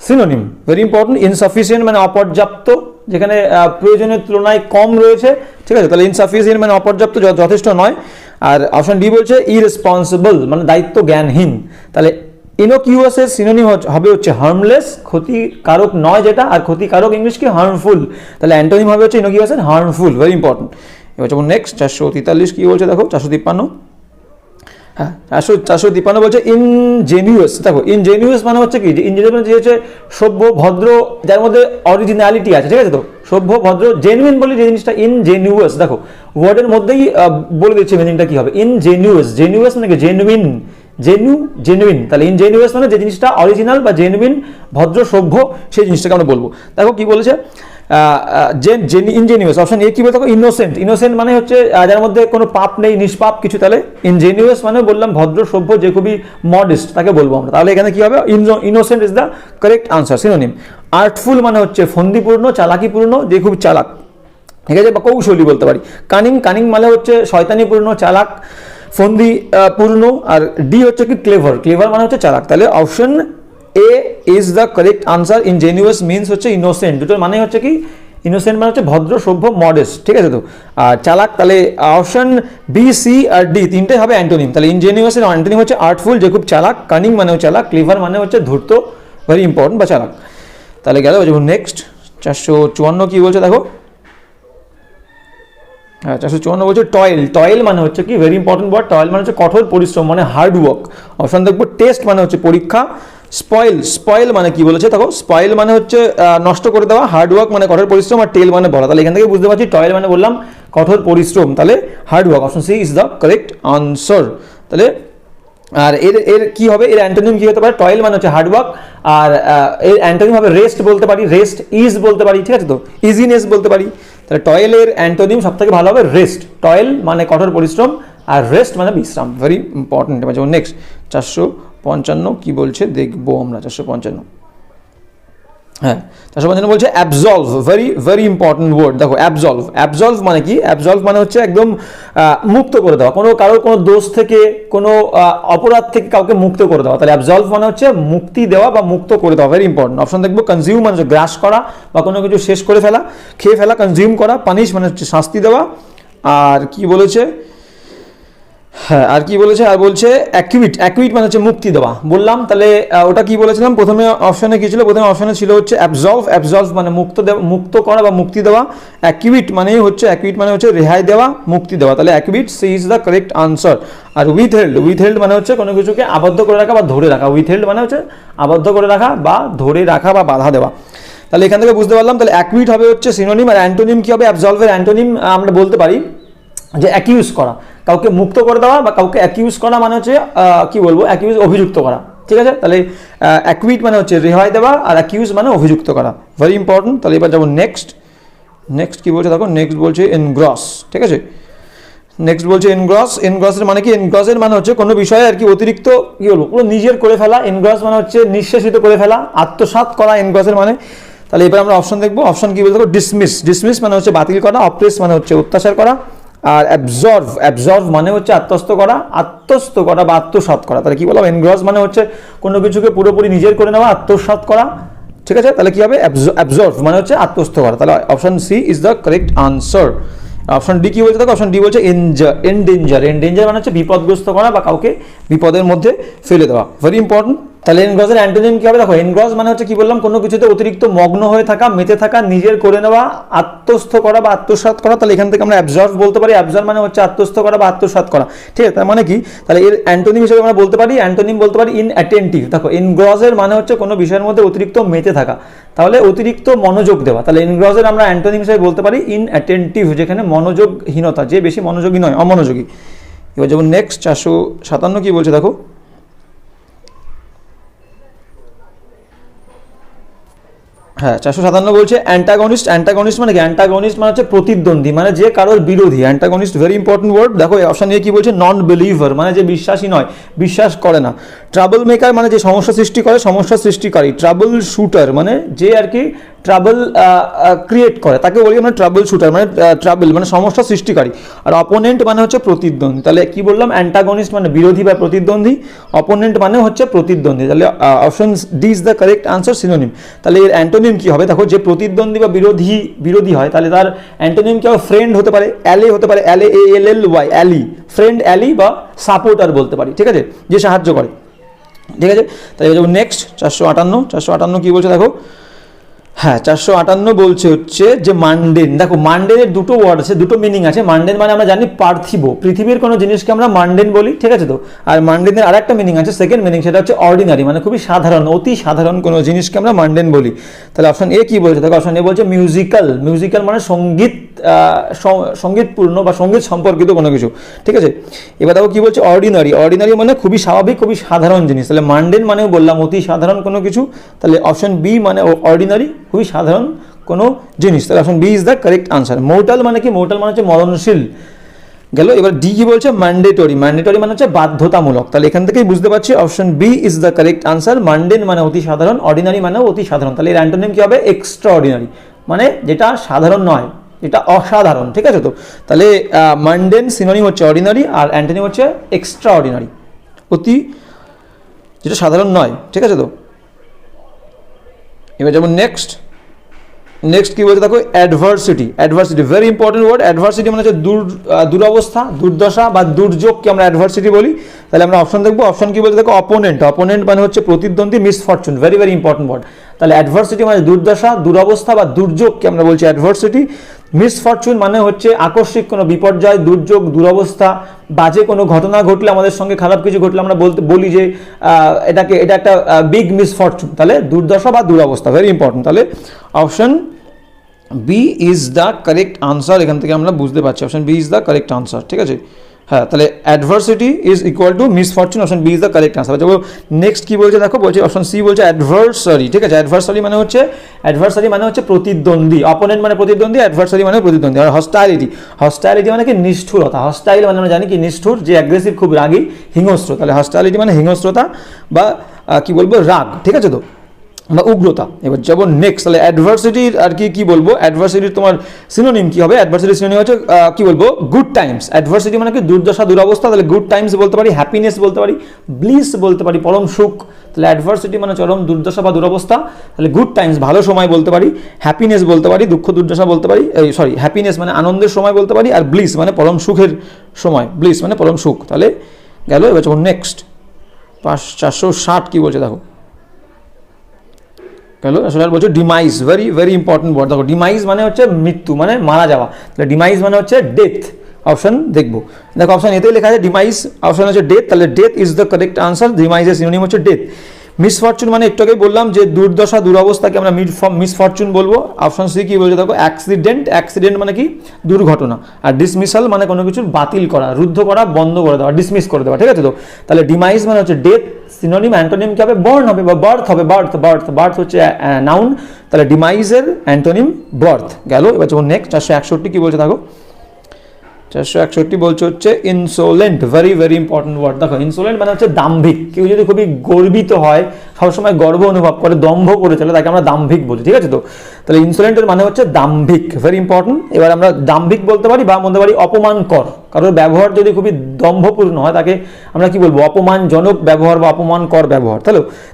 সিনোনিম। ভেরি ইম্পর্টেন্ট, ইনসাফিসিয়েন্ট মানে অপর্যাপ্ত, যেখানে প্রয়োজনের তুলনায় কম রয়েছে, ঠিক আছে। তাহলে ইনসাফিসিয়েন্ট মানে অপর্যাপ্ত, যথেষ্ট নয়। আর অপশন ডি বলছে ইরেসপন্সিবল মানে দায়িত্ব জ্ঞানহীন। তাহলে ইনোকিউয়াসের সিনোনিম হবে হচ্ছে হার্মলেস, ক্ষতিকারক নয় যেটা, আর ক্ষতিকারক ইংলিশ কি, হার্মফুল। তাহলে অ্যান্টোনিম হবে হচ্ছে ইনোকিউয়াসের হার্মফুল, ভেরি ইম্পর্টেন্ট। এবার যখন নেক্সট 443 কি বলছে দেখো, 453, হ্যাঁ 453 বলছে ইনজেনিউয়াস। দেখো ইনজেনিউয়াস মানে হচ্ছে কি, যে ইনজেনিউয়াস যে হচ্ছে সভ্য, ভদ্র, যার মধ্যে অরিজিনালিটি আছে, ঠিক আছে। তো সভ্য, ভদ্র, জেনুইন বলি যে জিনিসটা ইনজেনিউয়াস, দেখো ওয়ার্ডের মধ্যেই বলে দিচ্ছে মিনিংটা কি হবে, ইনজেনিউয়াস, জেনুয়াস মানে কি জেনুইন, জেনুইন। তাহলে ইনজেনুয়াস মানে যে জিনিসটা অরিজিনাল বা জেনুইন, ভদ্র, সভ্য, সেই জিনিসটাকে আমরা বলবো। দেখো কি বলেছে, ইনজেনিউয়াস। অপশন এ কি বলতে, ইনোসেন্ট, ইনোসেন্ট মানে হচ্ছে যার মধ্যে কোনো পাপ নেই, নিষ্পাপ কিছু। তাহলে ইনজেনিউয়াস মানে বললাম ভদ্র, সভ্য, যে খুবই মডেস্ট, তাকে বলবো আমরা। তাহলে এখানে কি হবে, innocent is the correct answer, synonym. Artful মানে হচ্ছে ফন্দিপূর্ণ, চালাকিপূর্ণ, যে খুব চালাক, ঠিক আছে, বা কৌশলী বলতে পারি। কানিং, কানিং মানে হচ্ছে শয়তানিপূর্ণ, চালাক, ফন্দি পূর্ণ। আর ডি হচ্ছে কি ক্লেভার, ক্লেভার মানে হচ্ছে চালাক। তাহলে option A is the correct answer. Ingenious means হচ্ছে ইনোসেন্ট, দুটোর মানে হচ্ছে কি, ইনোসেন্ট মানে হচ্ছে ভদ্র, সভ্য, মডেস্ট, ঠিক আছে। তো আর চালাক, তাহলে অপশন বি, সি আর ডি তিনটাই হবে অ্যান্টোনিম। তাহলে ইনজেনিউয়াসের অ্যান্টোনিম হচ্ছে আর্টফুল, যে খুব চালাক, কানিং মানেও চালাক, ক্লেভার মানে হচ্ছে ধূর্ত, ভেরি ইম্পর্টেন্ট, বা চালাক। তাহলে গেল যখন নেক্সট 454 কি বলছে দেখো, হ্যাঁ 454 বলছে টয়েল, টয়েল মানে হচ্ছে কি, ভেরি ইম্পর্টেন্ট ওয়ার্ড, টয়েল মানে হচ্ছে কঠোর পরিশ্রম, মানে হার্ড ওয়ার্ক। অপশন দেখবো টেস্ট মানে হচ্ছে পরীক্ষা, স্পয়েল, স্পয়েল মানে কি বলেছে দেখো, স্পয়েল মানে হচ্ছে নষ্ট করে দেওয়া, হার্ড ওয়ার্ক মানে কঠোর পরিশ্রম, আর টেল মানে বলা। তাহলে এখান থেকে বুঝতে পারছি টয়েল মানে বললাম কঠোর পরিশ্রম, তাহলে hard work. Option C is the correct answer. তাহলে আর এর কি হবে, এর অ্যান্টোনিম কি হতে পারে, টয়েল মানে হচ্ছে হার্ড ওয়ার্ক, আর এর অ্যান্টোনিম হবে রেস্ট বলতে পারি, রেস্ট ইজ বলতে পারি, ঠিক আছে। তো ইজিনেস বলতে পারি। তাহলে টয়েলের অ্যান্টোনিম সব থেকে ভালো হবে রেস্ট, টয়েল মানে কঠোর পরিশ্রম, আর রেস্ট মানে বিশ্রাম, ভেরি ইম্পর্টেন্ট। এবার যেমন নেক্সট 455 কি বলছে দেখবো আমরা, 455, হ্যাঁ 455 বলছে অ্যাবজলভ, ভেরি ইম্পর্টেন্ট ওয়ার্ড। দেখো অ্যাবজলভ, অ্যাবজলভ মানে কি, অ্যাবজলভ মানে হচ্ছে একদম মুক্ত করে দেওয়া, কারোর কোনো দোষ থেকে, কোনো অপরাধ থেকে কাউকে মুক্ত করে দেওয়া। তাহলে অ্যাবজলভ মানে হচ্ছে মুক্তি দেওয়া বা মুক্ত করে দেওয়া, ভেরি ইম্পর্টেন্ট। অপশন দেখবো কনজিউম মানে হচ্ছে গ্রাস করা বা কোনো কিছু শেষ করে ফেলা, খেয়ে ফেলা, কনজিউম করা। পানিশ মানে হচ্ছে শাস্তি দেওয়া। আর কি বলেছে, হ্যাঁ আর কি বলেছে, আর বলছে অ্যাকুইট, অ্যাকুইট মানে হচ্ছে মুক্তি দেওয়া বললাম। তাহলে ওটা কি বলেছিলাম, প্রথমে অপশনে কি ছিল, প্রথমে অপশনে ছিল হচ্ছে অ্যাবজলভ, অ্যাবজলভ মানে মুক্ত করা বা মুক্তি দেওয়া। অ্যাকুইট মানে হচ্ছে রেহাই দেওয়া, মুক্তি দেওয়া। তাহলে acquit C is the correct answer. আর উইথহেল্ড মানে হচ্ছে কোনো কিছুকে আবদ্ধ করে রাখা বা ধরে রাখা, উইথহেল্ড মানে হচ্ছে আবদ্ধ করে রাখা বা ধরে রাখা বা বাধা দেওয়া। তাহলে এখান থেকে বুঝতে পারলাম, তাহলে অ্যাকুইট হবে হচ্ছে সিনোনিম, আর অ্যান্টোনিম কি হবে? অ্যাবসলভের অ্যান্টোনিম আমরা বলতে পারি যে অ্যাকিউজ করা, কাউকে মুক্ত করে দেওয়া বা কাউকে অ্যাকিউজ করা মানে হচ্ছে কি বলবো, অ্যাকিউজ অভিযুক্ত করা, ঠিক আছে? তাহলে অ্যাকুইট মানে হচ্ছে রেহাই দেওয়া, আর অ্যাকিউজ মানে অভিযুক্ত করা, ভেরি ইম্পর্টেন্ট। তাহলে এবার যাবো নেক্সট কি বলছে দেখো, নেক্সট বলছে এনগ্রস, ঠিক আছে? নেক্সট বলছে এনগ্রস। এনগ্রসের মানে কি? এনগ্রসের মানে হচ্ছে কোনো বিষয়ে আর কি অতিরিক্ত কি বলবো, পুরো নিজের করে ফেলা। এনগ্রস মানে হচ্ছে নিঃশেষিত করে ফেলা, আত্মসাৎ করা এনগ্রসের মানে। তাহলে এবার আমরা অপশন দেখবো। অপশন কি বলতে দেখো, ডিসমিস মানে হচ্ছে বাতিল করা, অপ্রেস মানে হচ্ছে অত্যাচার করা, আর অ্যাবজর্ভ মানে হচ্ছে আত্মস্থ করা বা আত্মসাৎ করা। তাহলে কি বললাম? এনগ্রস মানে হচ্ছে কোনো কিছুকে পুরোপুরি নিজের করে নেওয়া, আত্মসাৎ করা, ঠিক আছে? তাহলে কি হবে? অ্যাবজর্ভ মানে হচ্ছে আত্মস্থ করা। তাহলে option C is the correct answer. Option D কি বলছে দেখো, অপশন ডি বলছে এন্ডেঞ্জার মানে হচ্ছে বিপদগ্রস্ত করা বা কাউকে বিপদের মধ্যে ফেলে দেওয়া, ভেরি ইম্পর্টেন্ট। তাহলে এনগ্রসের অ্যান্টোনিম কি হবে দেখো, এনগ্রস মানে হচ্ছে কি বললাম, কোনো কিছুতে অতিরিক্ত মগ্ন হয়ে থাকা, মেতে থাকা, নিজের করে নেওয়া, আত্মস্থ করা বা আত্মসাৎ করা। তাহলে এখান থেকে আমরা অ্যাবজর্ভ বলতে পারি, অ্যাবজর্ভ মানে হচ্ছে আত্মস্থ করা বা আত্মসাৎ করা, ঠিক আছে? তার মানে কি? তাহলে এর অ্যান্টোনিম হিসেবে আমরা বলতে পারি, ইনঅ্যাটেন্টিভ। দেখো এনগ্রসের মানে হচ্ছে কোনো বিষয়ের মধ্যে অতিরিক্ত মেতে থাকা, তাহলে অতিরিক্ত মনোযোগ দেওয়া। তাহলে এনগ্রসের আমরা অ্যান্টোনিম হিসেবে বলতে পারি ইনঅ্যাটেন্টিভ, যেখানে মনোযোগহীনতা, যে বেশি মনোযোগী নয়, অমনোযোগী। এবার যেমন নেক্সট 457 কি বলছে দেখো, হ্যাঁ 457 বলছে অ্যান্টাগনিস্ট মানে কি? অ্যান্টাগনিস্ট মানে হচ্ছে প্রতিদ্বন্দ্বী, মানে যে কারোর বিরোধী। Antagonist very important word. দেখো অপশন এ কি বলছে, নন বিলিভার মানে যে বিশ্বাসী নয়, বিশ্বাস করে না। ট্রাবল মেকার মানে যে সমস্যা সৃষ্টি করে, সমস্যা সৃষ্টিকারী। ট্রাবল শুটার মানে যে আর কি ট্রাবল ক্রিয়েট করে, তাকে বলি আমরা ট্রাবল শুটার, মানে ট্রাবল মানে সমস্যা সৃষ্টিকারী। আর অপোনেন্ট মানে হচ্ছে প্রতিদ্বন্দ্বী। তাহলে কি বললাম? অ্যান্টাগনিস্ট মানে বিরোধী বা প্রতিদ্বন্দ্বী, অপোনেন্ট মানে হচ্ছে প্রতিদ্বন্দ্বী। তাহলে option D is the correct answer, synonym. তাহলে এর অ্যান্টোনিম কি হবে দেখো, যে প্রতিদ্বন্দ্বী বা বিরোধী হয়, তাহলে তার অ্যান্টোনিম কি হবে? ফ্রেন্ড হতে পারে, অ্যালি হতে পারে, ALLY, অ্যালি, ফ্রেন্ড, অ্যালি বা সাপোর্টার বলতে পারি, ঠিক আছে? যে সাহায্য করে, ঠিক আছে? তাহলে যাবো নেক্সট 458 কি বলছে দেখো, হ্যাঁ 458 বলছে হচ্ছে যে মান্ডেন। দেখো মান্ডেনের দুটো ওয়ার্ড আছে, দুটো মিনিং আছে। মান্ডেন মানে আমরা জানি পার্থিব, পৃথিবীর কোনো জিনিসকে আমরা মান্ডেন বলি, ঠিক আছে? তো আর মান্ডেনের আরেকটা মিনিং আছে, সেকেন্ড মিনিং, সেটা হচ্ছে অর্ডিনারি, মানে খুবই সাধারণ, অতি সাধারণ কোনো জিনিসকে আমরা মান্ডেন বলি। তাহলে অপশন এ কি বলছে দেখো, অপশন এ বলছে মিউজিক্যাল মানে সঙ্গীতপূর্ণ বা সঙ্গীত সম্পর্কিত কোনো কিছু, ঠিক আছে? এবার দেখো কি বলছে, অর্ডিনারি মানে খুবই স্বাভাবিক, খুবই সাধারণ জিনিস। তাহলে মান্ডেন মানেও বললাম অতি সাধারণ কোনো কিছু। তাহলে অপশন বি মানে অর্ডিনারি, খুবই সাধারণ কোনো জিনিস। তাহলে option B is the correct answer. Mortal মানে কি? মোর্টাল মানে হচ্ছে মরণশীল, গেল। এবার ডি কি বলছে, ম্যান্ডেটরি মানে হচ্ছে বাধ্যতামূলক। তাহলে এখান থেকেই বুঝতে পারছি option B is the correct answer. Mundane মানে অতি সাধারণ, অর্ডিনারি মানেও অতি সাধারণ। তাহলে এর অ্যান্টোনিম কি হবে? এক্সট্রা অর্ডিনারি, মানে যেটা সাধারণ নয়, এটা অসাধারণ, ঠিক আছে? তো তাহলে মান্ডেন সিনোনিম হচ্ছে অর্ডিনারি, আর অ্যান্টোনিম হচ্ছে এক্সট্রা অর্ডিনারি, অতি যেটা সাধারণ নয়, ঠিক আছে? তো এবার যেমন নেক্সট কি বলতে দেখো, adversity very important word. Adversity মানে হচ্ছে দুরবস্থা, দুর্দশা বা দুর্যোগকে আমরা অ্যাডভার্সিটি বলি। তাহলে আমরা অপশন দেখবো। অপশন কি বলতে দেখো, অপোনেন্ট মানে হচ্ছে প্রতিদ্বন্দ্বী, মিসফরচুন, ভেরি ইম্পর্টেন্ট ওয়ার্ড। তাহলে অ্যাডভার্সিটি মানে দুর্দশা, দুরবস্থা বা দুর্যোগকে আমরা বলছি অ্যাডভার্সিটি। মিসফরচুন মানে হচ্ছে আকস্মিক কোনো বিপর্যয়, দুর্যোগ, দুরবস্থা, বাজে কোনো ঘটনা ঘটলে, আমাদের সঙ্গে খারাপ কিছু ঘটলে আমরা বলি যে এটা একটা বিগ মিসফরচুন। তাহলে দুর্দশা বা দুরবস্থা, ভেরি ইম্পর্টেন্ট। তাহলে option B is the correct answer. এখান থেকে আমরা বুঝতে পারছি option B is the correct answer, ঠিক আছে? হ্যাঁ, তাহলে adversity is equal to misfortune, option B is the correct answer. যাবো নেক্সট কি বলছে দেখো, বলছে অপশন সি বলছে অ্যাডভার্সারি, ঠিক আছে? অ্যাডভার্সারি মানে হচ্ছে প্রতিদ্বন্দ্বী। অপোনেন্ট মানে প্রতিদ্বন্দ্বী, অ্যাডভার্সারি মানে প্রতিদ্বন্দ্বী। আর হস্টাইলিটি মানে কি? নিষ্ঠুরতা। হস্টাইল মানে আমরা জানি কি? নিষ্ঠুর, যে অ্যাগ্রেসিভ, খুব রাগী, হিংস্র। তাহলে হস্টাইলিটি মানে হিংস্রতা বা কি বলবো, রাগ, ঠিক আছে? তো বা উগ্রতা। এবার যাব নেক্সট। তাহলে অ্যাডভার্সিটির আর কি বলবো, অ্যাডভার্সিটির তোমার সিনোনিম কি হবে? অ্যাডভার্সিটির সিনোনিম হচ্ছে কি বলবো, গুড টাইমস। অ্যাডভার্সিটি মানে কি? দুর্দশা, দুরবস্থা। তাহলে গুড টাইমস বলতে পারি, হ্যাপিনেস বলতে পারি, ব্লিস বলতে পারি, পরম সুখ। তাহলে অ্যাডভার্সিটি মানে চরম দুর্দশা বা দুরবস্থা। তাহলে গুড টাইমস ভালো সময় বলতে পারি, হ্যাপিনেস বলতে পারি, দুঃখ দুর্দশা বলতে পারি, হ্যাপিনেস মানে আনন্দের সময় বলতে পারি, আর ব্লিস মানে পরম সুখের সময়, ব্লিস মানে পরম সুখ। তাহলে গেল। এবার যখন নেক্সট 460 কি বলছে দেখো, হ্যালো, আসলে বলছো ডিমাইজ, ভেরি ইম্পর্টেন্ট ওয়ার্ড। দেখো ডিমাইজ মানে হচ্ছে মৃত্যু, মানে মারা যাওয়া। তাহলে ডিমাইজ মানে হচ্ছে ডেথ। অপশন দেখবো, দেখো অপশন এতেই লেখা আছে ডিমাইজ, অপশন হচ্ছে ডেথ। তাহলে death is the correct answer. ডিমাইজের সিনোনিম হচ্ছে ডেথ। মিসফরচুন মানে একটু আগেই বললাম যে দুর্দশা দুরবস্থাকে আমরা মিসফরচুন বলবো। অপশন সি কি বলছে দেখো, অ্যাক্সিডেন্ট। অ্যাক্সিডেন্ট মানে কি, দুর্ঘটনা। আর ডিসমিসাল মানে কোনো কিছুর বাতিল করা, রুদ্ধ করা, বন্ধ করে দেওয়া, ডিসমিস করে দেওয়া, ঠিক আছে। তো তাহলে ডিমাইজ মানে হচ্ছে ডেথ, সিনোনিম অ্যান্টোনিম কি হবে, বর্ন হবে বা বার্থ হবে। বার্থ হচ্ছে নাউন, তাহলে ডিমাইজের অ্যান্টোনিম বার্থ গেল। এবার যেমন নেক্সট 461 কি বলছে দেখো, 461 বলছে হচ্ছে insolent. Very very important word. দেখো ইনসোলেন্ট মানে হচ্ছে দাম্ভিক। কেউ যদি খুবই গর্বিত হয়, সবসময় গর্ব অনুভব করে, দম্ভ করে চলে, তাকে আমরা দাম্ভিক বলি, ঠিক আছে। তো তাহলে ইনসোলেন্টের মানে হচ্ছে দাম্ভিক, ভেরি ইম্পর্টেন্ট। এবার আমরা দাম্ভিক বলতে পারি বা বলতে পারি অপমানকর। কারোর ব্যবহার যদি খুবই দম্ভপূর্ণ হয়, তাকে আমরা কি বলবো, অপমানজনক ব্যবহার বা অপমানকর ব্যবহার।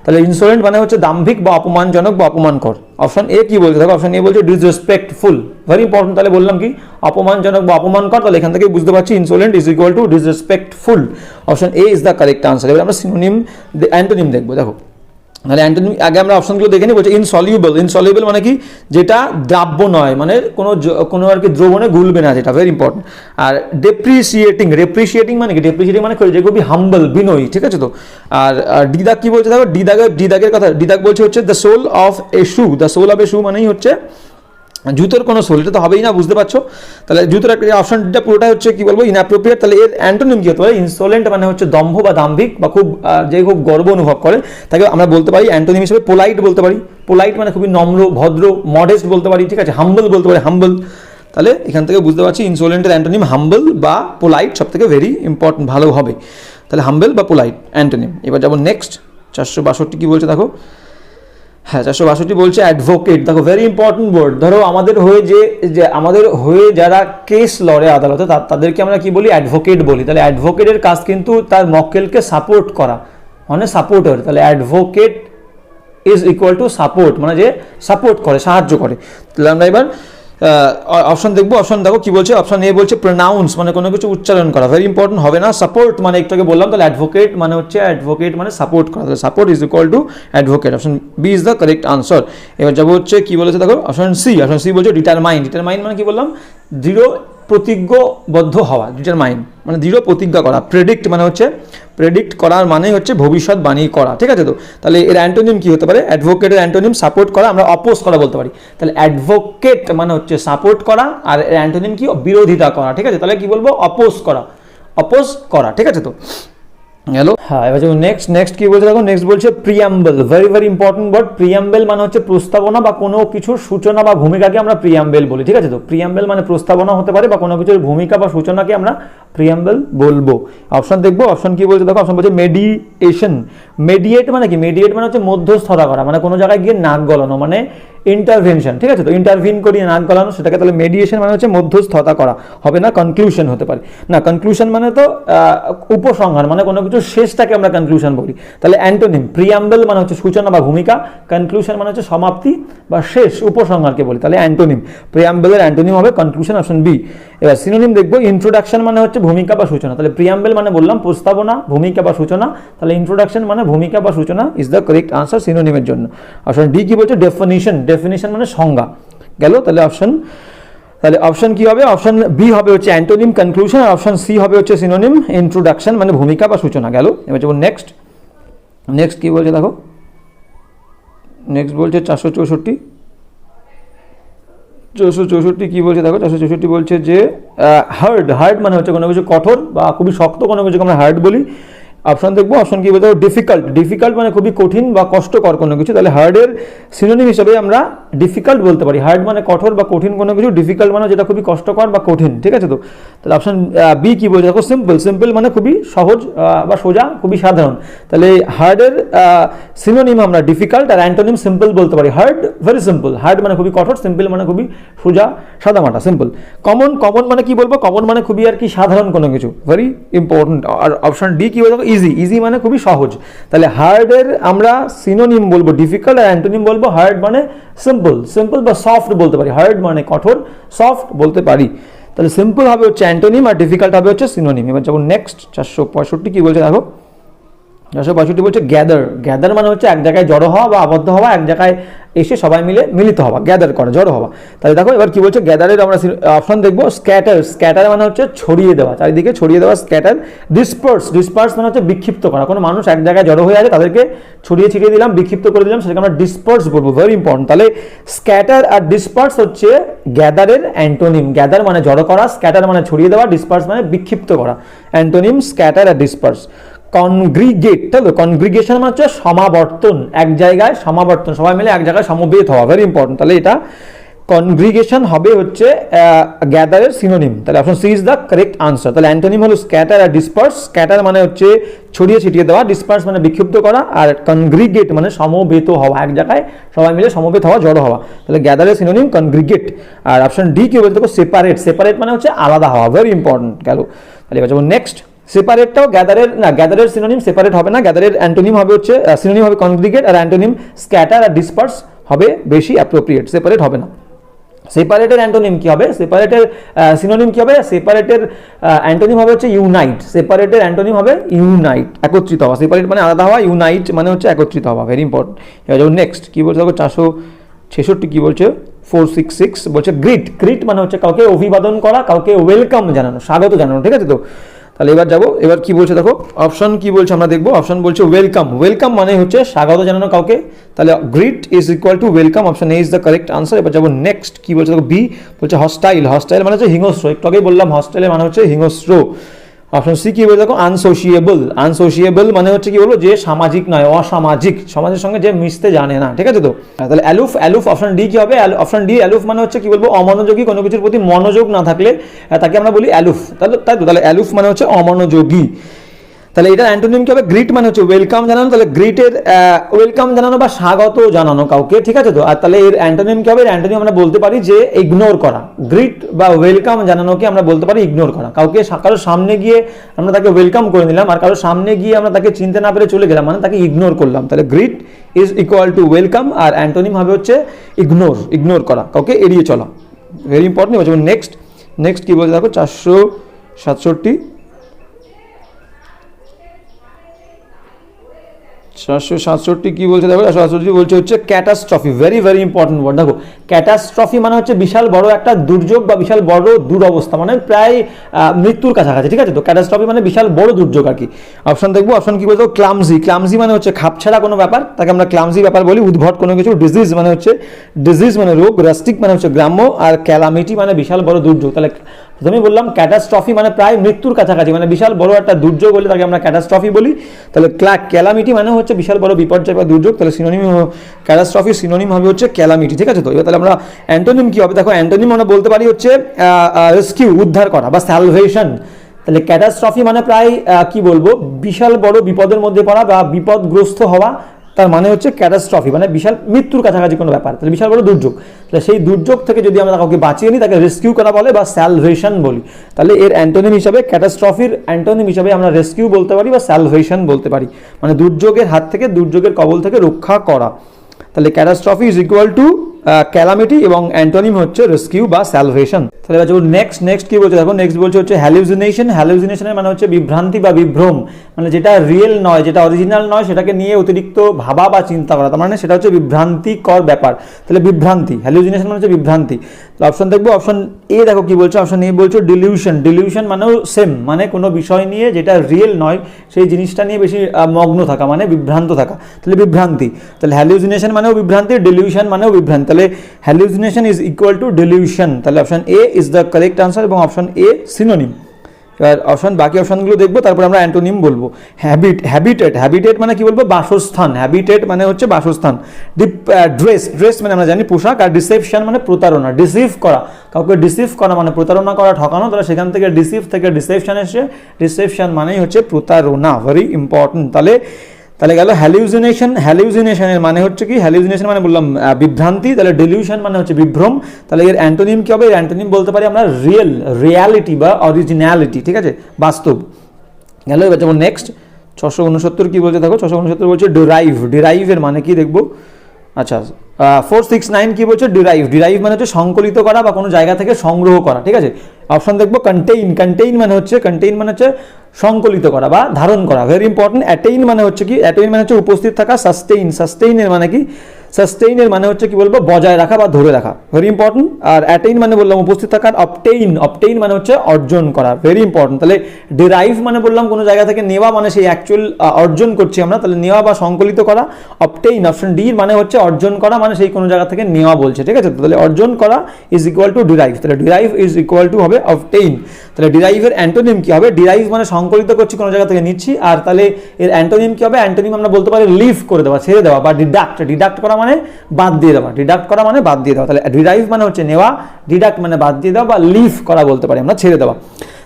তাহলে ইনসোলেন্ট মানে হচ্ছে দাম্ভিক বা অপমানজনক বা অপমানকর। অপশন এ কি বলছে দেখো, অপশন এ বলছে ডিসরেসপেক্টফুল। Very important. তাহলে বললাম কি, অপমানজনক বা অপমানকর। তাহলে এখান থেকে বুঝতে পারছি insolent is equal to disrespectful. Option A is the correct answer. এবার আমরা সিনোনিম অ্যান্টোনিম দেখবো। দেখো তাহলে অ্যান্টোনিম আগে আমরা অপশনগুলো দেখে নিই। বলছে ইনসলিউবল। ইনসলিউবল মানে কি, যেটা দ্রাব্য নয়, মানে কোনো আর কি দ্রবণে গুলবে না, যেটা ভেরি ইম্পর্টেন্ট। আর ডেপ্রিসিয়েটিং। ডেপ্রিসিয়েটিং মানে কি, ডেপ্রিসিয়েটিং মানে যে খুবই হাম্বল, বিনয়ী, ঠিক আছে। তো আর ডিদাগ কি বলছে দেখো, ডিদাগের কথা। ডিদাগ বলছে হচ্ছে the sole of a shoe. The sole of a shoe মানেই হচ্ছে জুতোর কোনো সোল, এটা তো হবেই না, বুঝতে পারছো। তাহলে জুতোর একটা অপশনটা পুরোটা হচ্ছে কি বলবো, ইনঅ্যাপ্রোপ্রিয়েট। তাহলে এর অ্যান্টোনিম কি হতে পারে, ইনসোলেন্ট মানে হচ্ছে দম্ভ বা দাম্ভিক বা খুব গর্ব অনুভব করে, তাকে আমরা বলতে পারি অ্যান্টোনিম হিসেবে পোলাইট বলতে পারি। পোলাইট মানে খুবই নম্র, ভদ্র, মডেস্ট বলতে পারি, ঠিক আছে। হাম্বল বলতে পারি, হাম্বল। তাহলে এখান থেকে বুঝতে পারছি ইনসোলেন্টের অ্যান্টোনিম হাম্বল বা পোলাইট, সব থেকে ভেরি ইম্পর্টেন্ট, ভালো হবে। তাহলে হাম্বল বা পোলাইট অ্যান্টোনিম। এবার যাবো নেক্সট 462 কি বলছে দেখো। হ্যাঁ 462 বলছে অ্যাডভোকেট। দেখো ভেরি ইম্পর্টেন্ট ওয়ার্ড। ধরো আমাদের হয়ে যারা কেস লড়ে আদালতে, তাদেরকে আমরা কি বলি, অ্যাডভোকেট বলি। তাহলে অ্যাডভোকেটের কাজ কিন্তু তার মক্কেলকে সাপোর্ট করা, মানে সাপোর্টার। তাহলে advocate is equal to support, মানে যে সাপোর্ট করে, সাহায্য করে। তাহলে আমরা এবার অপশন দেখবো। অপশন দেখো কি বলছে। অপশন এ বলছে প্রনাউন্স, মানে কোনো কিছু উচ্চারণ করা, ভেরি ইম্পর্টেন্ট হবে না। সাপোর্ট মানে একটু আগে বললাম। তাহলে অ্যাডভোকেট মানে সাপোর্ট করা, তাহলে support is equal to advocate. Option B is the correct answer. এবার যাবো হচ্ছে কি বলেছে দেখো, অপশন সি। অপশন সি বলছে ডিটারমাইন। ডিটারমাইন মানে কি বললাম, দৃঢ় প্রতিজ্ঞবদ্ধ হওয়া। ডিটারমাইন মানে দৃঢ় প্রতিজ্ঞা করা। প্রেডিক্ট মানে হচ্ছে, প্রেডিক্ট করার মানে হচ্ছে ভবিষ্যৎবাণী করা, ঠিক আছে। তো তাহলে এর অ্যান্টোনিম কি হতে পারে, অ্যাডভোকেটের অ্যান্টোনিম সাপোর্ট করা, আমরা অপোজ করা বলতে পারি। তাহলে অ্যাডভোকেট মানে হচ্ছে সাপোর্ট করা, আর এর অ্যান্টোনিম কি, বিরোধিতা করা, ঠিক আছে। তাহলে কি বলবো, অপোজ করা, ঠিক আছে। তো হ্যালো, হ্যাঁ এবার যেমন নেক্সট কি বলছে দেখো। নেক্সট বলছে preamble. Very very important word. Preamble মানে হচ্ছে প্রস্তাবনা বা কোনো কিছুর সূচনা বা ভূমিকাকে আমরা প্রিয়াম্বল বলি, ঠিক আছে। তো প্রিয়াম্বল মানে প্রস্তাবনা হতে পারে বা কোনো কিছুর ভূমিকা বা সূচনাকে আমরা প্রিয়াম্বল বলবো। অপশন দেখবো। অপশন কি বলছে দেখো। অপশন বলছে মেডিয়েশন। মেডিয়েট মানে কি, মেডিয়েট মানে হচ্ছে মধ্যস্থতা করা, মানে কোনো জায়গায় গিয়ে নাক গলানো, মানে ইন্টারভেনশন, ঠিক আছে। তো ইন্টারভিন করিয়ে নাক গলানো, সেটাকে তাহলে মেডিয়েশন মানে হচ্ছে মধ্যস্থতা করা, হবে না কনক্লুশন হতে পারে না। কনক্লুশন মানে তো উপসংহার, মানে কোনো কিছু শেষটাকে আমরা কনক্লুশন বলি। তাহলে অ্যান্টোনিম প্রিয়াম্বল মানে হচ্ছে সূচনা বা ভূমিকা, কনক্লুশন মানে হচ্ছে সমাপ্তি বা শেষ, উপসংহারকে বলি। তাহলে অ্যান্টোনিম, প্রিয়াম্বলের অ্যান্টোনিম হবে কনক্লুশন, অপশন বি। এবার সিনোনিম দেখবো। ইন্ট্রোডাকশন মানে হচ্ছে ভূমিকা বা সূচনা। তাহলে প্রিয়াম্বল মানে বললাম প্রস্তাবনা, ভূমিকা বা সূচনা। তাহলে ইন্ট্রোডাকশন মানে ভূমিকা বা সূচনা ইজ দ্য কারেক্ট আনসার সিনোনিমের জন্য। অপশন ডি কি বলছে ডেফিনিশন। ডেফিনিশন মানে সংজ্ঞা গেল। তাহলে অপশন কি হবে, অপশন বি হবে হচ্ছে অ্যান্টোনিম কনক্লুশন, আর অপশন সি হবে হচ্ছে সিনোনিম ইন্ট্রোডাকশন, মানে ভূমিকা বা সূচনা গেল। এবার যেমন নেক্সট কি বলছে দেখো। নেক্সট বলছে 464 কি বলছে দেখো। 464 বলছে যে হার্ড মানে হচ্ছে কোনো কিছু কঠোর বা খুবই শক্ত, কোনো কিছুকে আমরা হার্ড বলি। অপশন দেখবো। অপশন কি বলতে, ডিফিকাল্ট মানে খুবই কঠিন বা কষ্টকর কোনো কিছু। তাহলে হার্ডের সিনোনিম হিসেবে আমরা ডিফিকাল্ট বলতে পারি। হার্ড মানে কঠোর বা কঠিন কোনো কিছু, ডিফিকাল্ট মানে যেটা খুবই কষ্টকর বা কঠিন, ঠিক আছে। তো তাহলে অপশন বি কি বলছে দেখো, সিম্পল মানে খুবই সহজ বা সোজা, খুবই সাধারণ। তাহলে হার্ডের সিনোনিম আমরা ডিফিকাল্ট আর অ্যান্টোনিম সিম্পল বলতে পারি। হার্ড ভেরি সিম্পল, হার্ড মানে খুবই কঠোর, সিম্পল মানে খুবই সোজা সাদামাটা, সিম্পল। কমন মানে কি বলবো, কমন মানে খুবই আর কি সাধারণ কোনো কিছু, ভেরি ইম্পর্টেন্ট। আর অপশন ডি কি বলবো, ইজি মানে খুবই সহজ। তাহলে হার্ডের আমরা সিনোনিম বলবো ডিফিকাল্ট, আর অ্যান্টোনিম বলবো হার্ড মানে সিম্পল বা সফট বলতে পারি। হার্ড মানে কঠোর, সফট বলতে পারি। তাহলে সিম্পল হবে হচ্ছে অ্যান্টোনিম আর ডিফিকাল্ট হবে হচ্ছে সিনোনিম। এবার যখন নেক্সট 465 কি বলছে দেখো। 662 বলছে গ্যাদার। গ্যাদার মানে হচ্ছে এক জায়গায় জড়ো হওয়া বা আবদ্ধ হওয়া, এক জায়গায় এসে সবাই মিলে মিলিত হওয়া, গ্যাদার করা, জড়ো হওয়া। তাহলে দেখো এবার কি বলছে, গ্যাদারের আমরা অপশন দেখবো স্ক্যাটার। স্ক্যাটার মানে হচ্ছে ছড়িয়ে দেওয়া, চারিদিকে ছড়িয়ে দেওয়া স্ক্যাটার। ডিসপার্স, ডিসপার্স মানে হচ্ছে বিক্ষিপ্ত করা, কোনো মানুষ এক জায়গায় জড়ো হয়ে আছে তাদেরকে ছড়িয়ে ছিটিয়ে দিলাম, বিক্ষিপ্ত করে দিলাম, সেটাকে আমরা ডিসপার্স বলবো, ভেরি ইম্পর্টেন্ট। তাহলে স্ক্যাটার আর ডিসপার্স হচ্ছে গ্যাদারের অ্যান্টোনিম। গ্যাদার মানে জড়ো করা, স্ক্যাটার মানে ছড়িয়ে দেওয়া, ডিসপার্স মানে বিক্ষিপ্ত করা, অ্যান্টোনিম স্ক্যাটার আর ডিসপার্স। কনগ্রিগেট, তাই তো, কনগ্রিগেশন মানে হচ্ছে সমাবর্তন, এক জায়গায় সমাবর্তন, সবাই মিলে এক জায়গায় সমবেত হওয়া, ভেরি ইম্পর্টেন্ট। তাহলে এটা কনগ্রিগেশন হবে হচ্ছে গ্যাদারের সিনোনিম। তাহলে option C is the correct answer. তাহলে অ্যান্টোনিম হলো স্ক্যাটার আর ডিসপার্স। স্ক্যাটার মানে হচ্ছে ছড়িয়ে ছিটিয়ে দেওয়া, ডিসপার্স মানে বিক্ষিপ্ত করা, আর কনগ্রিগেট মানে সমবেত হওয়া, এক জায়গায় সবাই মিলে সমবেত হওয়া, জড়ো হওয়া। তাহলে গ্যাদারের সিনোনিম কনগ্রিগেট। আর অপশন ডি কি বলতে, সেপারেট। সেপারেট মানে হচ্ছে আলাদা হওয়া, ভেরি ইম্পর্টেন্ট গেল। তাহলে এবার যাবো নেক্সট। সেপারেটটাও গ্যাদারের না, গ্যাদারের সিনোনিম সেপারেট হবে না, গ্যাদারের অ্যান্টোনিম হবে হচ্ছে সিনোনিম হবে কনগ্রিগেট, আর অ্যান্টোনিম স্ক্যাটার আর ডিসপার্স হবে বেশি অ্যাপ্রোপ্রিয়েট, সেপারেট হবে না। সেপারেটের অ্যান্টোনিম কি হবে, সেপারেটের সিনোনিম কি হবে, সেপারেটের অ্যান্টোনিম হবে হচ্ছে ইউনাইট। সেপারেটের অ্যান্টোনিম হবে ইউনাইট, একত্রিত হওয়া। সেপারেট মানে আলাদা হওয়া, ইউনাইট মানে হচ্ছে একত্রিত হওয়া, ভেরি ইম্পর্টেন্ট। এবার যাবো নেক্সট। কি বলছে দেখো 466 কি বলছে, 466 বলছে গ্রিট। গ্রিট মানে হচ্ছে কাউকে অভিবাদন করা, কাউকে ওয়েলকাম জানানো, স্বাগত জানানো, ঠিক আছে তো। তাহলে এবার যাবো, এবার কি বলছে দেখো, অপশন কি বলছে আমরা দেখবো। অপশন বলছে ওয়েলকাম। ওয়েলকাম মানে হচ্ছে স্বাগত জানানো কাউকে, তাহলে greet is equal to welcome, option A is the correct answer. এবার যাবো নেক্সট। কি বলছে দেখো, বি বলছে হস্টাইল। হস্টাইল মানে হচ্ছে হিংস্র, একটু আগেই বললাম হস্টাইল মানে হচ্ছে হিংস্র। অপশন সি কি বলছে দেখো, আনসোশিয়েবল। আনসোশিয়েবল মানে হচ্ছে কি বলবো, যে সামাজিক নয়, অসামাজিক, সমাজের সঙ্গে যে মিশতে জানে না, ঠিক আছে তো। তাহলে অ্যালুফ। অ্যালুফ অপশন ডি কি হবে, অপশন ডি অ্যালুফ মানে হচ্ছে কি বলবো, অমনোযোগী, কোনো কিছুর প্রতি মনোযোগ না থাকলে তাকে আমরা বলি অ্যালুফ, তাহলে তাই তো। তাহলে অ্যালুফ মানে হচ্ছে অমনোযোগী। তাহলে এটা অ্যান্টোনিম কি হবে, গ্রিট মানে হচ্ছে ওয়েলকাম জানানো। তাহলে গ্রিটের ওয়েলকাম জানানো বা স্বাগত জানানো কাউকে, ঠিক আছে তো। আর তাহলে এর অ্যান্টোনিম কি হবে, অ্যান্টোনিম আমরা বলতে পারি যে ইগনোর করা। গ্রিট বা ওয়েলকাম জানানোকে আমরা বলতে পারি ইগনোর করা। কাউকে কারোর সামনে গিয়ে আমরা তাকে ওয়েলকাম করে নিলাম, আর কারোর সামনে গিয়ে আমরা তাকে চিনতে না পেরে চলে গেলাম, মানে তাকে ইগনোর করলাম। তাহলে greet is equal to welcome, আর অ্যান্টোনিম হবে হচ্ছে ইগনোর, ইগনোর করা, কাউকে এড়িয়ে চলা, ভেরি ইম্পর্টেন্ট। বলছে নেক্সট। নেক্সট কি বলছে দেখো 467 কি বলছে দেখো, 467 বলছে হচ্ছে catastrophe, very very important word. দেখো ক্যাটাস্ট্রফি মানে হচ্ছে বিশাল বড় একটা দুর্যোগ বা বিশাল বড় দুরবস্থা, মানে প্রায় মৃত্যুর কাছাকাছি, ঠিক আছে তো। ক্যাটাস্ট্রফি মানে বিশাল বড় দুর্যোগ আর কি। অপশন দেখবো, অপশন কি বলতো, ক্লামজি। ক্লামজি মানে হচ্ছে খাপছাড়া কোনো ব্যাপার, তাকে আমরা ক্লামজি ব্যাপার বলি, উদ্ভট কোনো কিছু। ডিজিজ মানে হচ্ছে, ডিজিজ মানে রোগ। রাস্টিক মানে হচ্ছে গ্রাম্য, আর ক্যালামিটি মানে বিশাল বড় দুর্যোগ। তাহলে প্রথমেই বললাম ক্যাটাস্ট্রফি মানে প্রায় মৃত্যুর কাছাকাছি, মানে বিশাল বড় একটা দুর্যোগ হলে তাকে আমরা ক্যাটাস্ট্রফি বলি। তাহলে ক্যালামিটি মানে হচ্ছে বিশাল বড় বিপর্যয় বা দুর্যোগ। তাহলে সিনোনিম, ক্যাটাস্ট্রফি সিনোনিম হবে হচ্ছে ক্যালামিটি, ঠিক আছে তো। এবার তাহলে আমরা অ্যান্টোনিম কি হবে দেখো, অ্যান্টোনিম আমরা বলতে পারি হচ্ছে রেস্কিউ, উদ্ধার করা বা স্যালভেশন। তাহলে ক্যাটাস্ট্রফি মানে প্রায় কি বলবো, বিশাল বড় বিপদের মধ্যে পড়া বা বিপদগ্রস্ত হওয়া, তার মানে হচ্ছে ক্যাটাস্ট্রফি, মানে বিশাল মৃত্যুর কাছাকাছি কোনো ব্যাপার, তাহলে বিশাল বড় দুর্যোগ। তাহলে সেই দুর্যোগ থেকে যদি আমরা কাউকে বাঁচিয়ে নিই তাকে রেস্কিউ করা বলে বা স্যালভেশন বলি। তাহলে এর অ্যান্টোনিম হিসাবে, ক্যাটাস্ট্রফির অ্যান্টোনিম হিসাবে আমরা রেস্কিউ বলতে পারি বা স্যালভেশন বলতে পারি, মানে দুর্যোগের হাত থেকে, দুর্যোগের কবল থেকে রক্ষা করা। তাহলে catastrophe is equal two calamity এবং অ্যান্টোনিম হচ্ছে রেস্কিউ বা স্যালভেশন। তাহলে এবার নেক্সট। নেক্সট কি বলছে দেখো, নেক্সট বলছে হচ্ছে হ্যালুসিনেশন। হ্যালুসিনেশনের মানে হচ্ছে বিভ্রান্তি বা বিভ্রম, মানে যেটা রিয়েল নয়, যেটা অরিজিনাল নয়, সেটাকে নিয়ে অতিরিক্ত ভাবা বা চিন্তা করা, তার মানে সেটা হচ্ছে বিভ্রান্তিকর ব্যাপার। তাহলে বিভ্রান্তি, হ্যালুসিনেশন মানে হচ্ছে বিভ্রান্তি। তো অপশন দেখবো, অপশন এ দেখো কি বলছে, অপশন এ বলছে ডিলিউশন। ডিলিউশন মানেও সেম, মানে কোনো বিষয় নিয়ে যেটা রিয়েল নয় সেই জিনিসটা নিয়ে বেশি মগ্ন থাকা, মানে বিভ্রান্ত থাকা, তাহলে বিভ্রান্তি। তাহলে হ্যালুসিনেশন মানেও বিভ্রান্তি, ডিলিউশন মানেও বিভ্রান্তি, তাহলে hallucination is equal to delusion. তাহলে option A is the correct answer এবং অপশন এ সিনোনিম। এবার অপশন, বাকি অপশনগুলো দেখবো, তারপর আমরা অ্যান্টোনিম বলবো। হ্যাবিটেট। হ্যাবিটেট মানে কি বলবো, বাসস্থান। হ্যাবিটেট মানে হচ্ছে বাসস্থান। ড্রেস মানে আমরা জানি পোশাক। আর ডিসেপশন মানে প্রতারণা, ডিসিভ করা, কাউকে ডিসিভ করা মানে প্রতারণা করা, ঠকানো। তাহলে সেখান থেকে ডিসিভ থেকে ডিসেপশন এসে, ডিসেপশন মানেই হচ্ছে প্রতারণা, ভেরি ইম্পর্টেন্ট। তাহলে গেল হ্যালুসিনেশন। হ্যালুসিনেশনের মানে হচ্ছে কি, হ্যালুসিনেশন মানে বললাম বিভ্রান্তি। তাহলে ডিলিউশন মানে হচ্ছে বিভ্রম। তাহলে এর অ্যান্টোনিম কি হবে, এর অ্যান্টোনিম বলতে পারি আমরা রিয়ালিটি বা অরিজিনালিটি, ঠিক আছে, বাস্তব। গেল। এবার যেমন নেক্সট 669 কি বলছে দেখো, 669 বলছে ডিরাইভ। ডিরাইভের মানে কি দেখবো, আচ্ছা 469 কি বলছে, ডিরাইভ। ডিরাইভ মানে হচ্ছে সংকলিত করা বা কোনো জায়গা থেকে সংগ্রহ করা, ঠিক আছে। অপশন দেখবো কন্টেইন, কন্টেইন মানে হচ্ছে সংকলিত করা বা ধারণ করা, ভেরি ইম্পর্টেন্ট। অ্যাটেইন মানে হচ্ছে কি, অ্যাটেইন মানে হচ্ছে উপস্থিত থাকা। সাস্টেইন, সাস্টেইনের মানে কি, সাস্টেইনের মানে হচ্ছে কি বলবো, বজায় রাখা বা ধরে রাখা, ভেরি ইম্পর্টেন্ট। আর অ্যাটেইন মানে বললাম উপস্থিত থাকা। অবটেইন, অবটেইন মানে হচ্ছে অর্জন করা, ভেরি ইম্পর্টেন্ট। তাহলে ডিরাইভ মানে বললাম কোনো জায়গা থেকে নেওয়া, মানে সেই অ্যাকচুয়াল অর্জন করছি আমরা, তাহলে নেওয়া বা সংকলিত করা। অবটেইন, অপশন ডি মানে হচ্ছে অর্জন করা, মানে সেই কোনো জায়গা থেকে নেওয়া বলছে, ঠিক আছে। তাহলে অর্জন করা ইজ ইকুয়াল টু ডিরাইভ, তাহলে ডিরাইভ ইজ ইকুয়াল টু হবে অবটেইন। তাহলে ডিরাইভের অ্যান্টোনিম কি হবে, ডিরাইভ মানে সংকলিত করছি কোনো জায়গা থেকে নিচ্ছি, আর তাহলে এর অ্যান্টোনিম কি হবে, অ্যান্টোনিম আমরা বলতে পারি লিভ করে দেওয়া, ছেড়ে দেওয়া, বা ডিডাক্ট, ডিডাক্ট করা মানে বাদ দিয়ে দেওয়া, ডিডাক্ট করা মানে বাদ দিয়ে দেওয়া। তাহলে ডিরাইভ মানে হচ্ছে নেওয়া, ডিডাক্ট মানে বাদ দিয়ে দেওয়া বা লিভ করা বলতে পারি আমরা, ছেড়ে দেওয়া।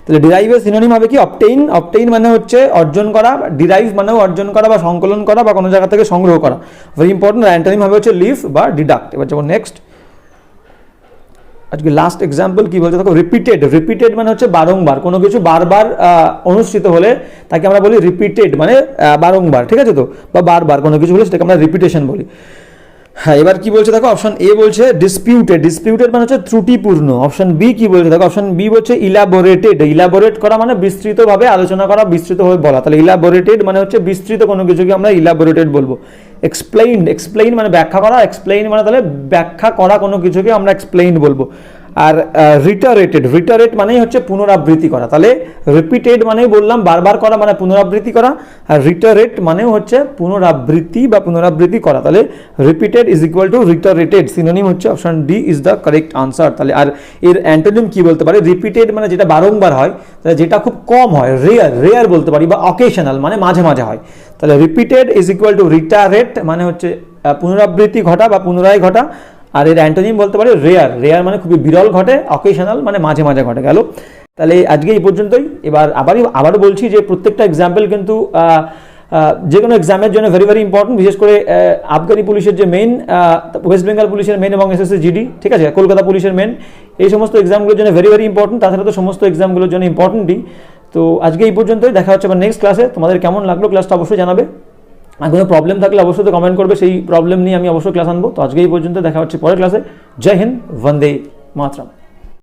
তাহলে ডিরাইভের সিনোনিম হবে কি অবটেইন, অবটেইন মানে হচ্ছে অর্জন করা, ডিরাইভ মানেও অর্জন করা বা সংকলন করা বা কোনো জায়গা থেকে সংগ্রহ করা, ভেরি ইম্পর্টেন্ট। অ্যান্টোনিম হবে হচ্ছে লিভ বা ডিডাক্ট। এবার যাবো নেক্সট, আজকে লাস্ট এক্সাম্পল কি বলছে দেখো, রিপিটেড, রিপিটেড মানে হচ্ছে বারংবার, কোনো কিছু বারবার অনুষ্ঠিত হলে তাকে আমরা বলি রিপিটেড, মানে বারংবার, ঠিক আছে তো, বা বারবার কোনো কিছু হলে সেটাকে আমরা রিপিটেশন বলি। হ্যাঁ, এবার কি বলছে দেখো, অপশন এ বলছে ডিসপিউটেড, ডিসপিউটেড মানে হচ্ছে ত্রুটিপূর্ণ। অপশন বি কি বলছে দেখো, অপশন বি বলছে ইলাবোরেটেড, ইলাবোরেট করা মানে বিস্তৃতভাবে আলোচনা করা, বিস্তৃতভাবে বলা, তাহলে ইলাবোরেটেড মানে হচ্ছে বিস্তৃত কোনো কিছুকে আমরা ইলাবোরেটেড বলবো। এক্সপ্লেইনড, এক্সপ্লেইন মানে ব্যাখ্যা করা, এক্সপ্লেইন মানে তাহলে ব্যাখ্যা করা কোনো কিছুকে আমরা এক্সপ্লেইন বলবো। আর রিটারেটেড, রিটারেট মানেই হচ্ছে পুনরাবৃত্তি করা, তাহলে রিপিটেড মানেই বললাম বারবার করা মানে পুনরাবৃত্তি করা, আর রিটারেট মানেও হচ্ছে পুনরাবৃত্তি বা পুনরাবৃত্তি করা, তাহলে repeated is equal to reiterated, synonym হচ্ছে option D is the correct answer. তাহলে আর এর অ্যান্টোনিম কি বলতে পারি, রিপিটেড মানে যেটা বারংবার হয়, তাহলে যেটা খুব কম হয়, রেয়ার, রেয়ার বলতে পারি, বা অকেশনাল মানে মাঝে মাঝে হয়। তাহলে repeated is equal two reiterate মানে হচ্ছে পুনরাবৃত্তি ঘটা বা পুনরায় ঘটা, আর এর অ্যান্টোনিম বলতে পারি রেয়ার, রেয়ার মানে খুবই বিরল ঘটে, অকেশনাল মানে মাঝে মাঝে ঘটে গেল। তাহলে আজকে এই পর্যন্তই। এবার আবারও বলছি যে প্রত্যেকটা এক্সাম্পল কিন্তু যে কোনো এক্সামের জন্য ভেরি ভেরি ইম্পর্টেন্ট, বিশেষ করে আবগারি পুলিশের যে মেন, ওয়েস্ট বেঙ্গল পুলিশের মেন এবং এসএসসি জিডি, ঠিক আছে, কলকাতা পুলিশের মেন, এই সমস্ত এক্সামগুলোর জন্য ভেরি ভেরি ইম্পর্টেন্ট। তাছাড়া তো সমস্ত এক্সামগুলোর জন্য ইম্পর্টেন্টই। তো আজকে এই পর্যন্তই, দেখা হচ্ছে আবার নেক্সট ক্লাসে। তোমাদের কেমন লাগলো ক্লাসটা অবশ্যই জানাবে, আর কোনো প্রবলেম থাকলে অবশ্যই তো কমেন্ট করবে, সেই প্রবলেম নিয়ে আমি অবশ্যই ক্লাস আনবো। তো আজকে এই পর্যন্ত, দেখা হচ্ছে পরের ক্লাসে। জয় হিন্দ, বন্দে মাতরম।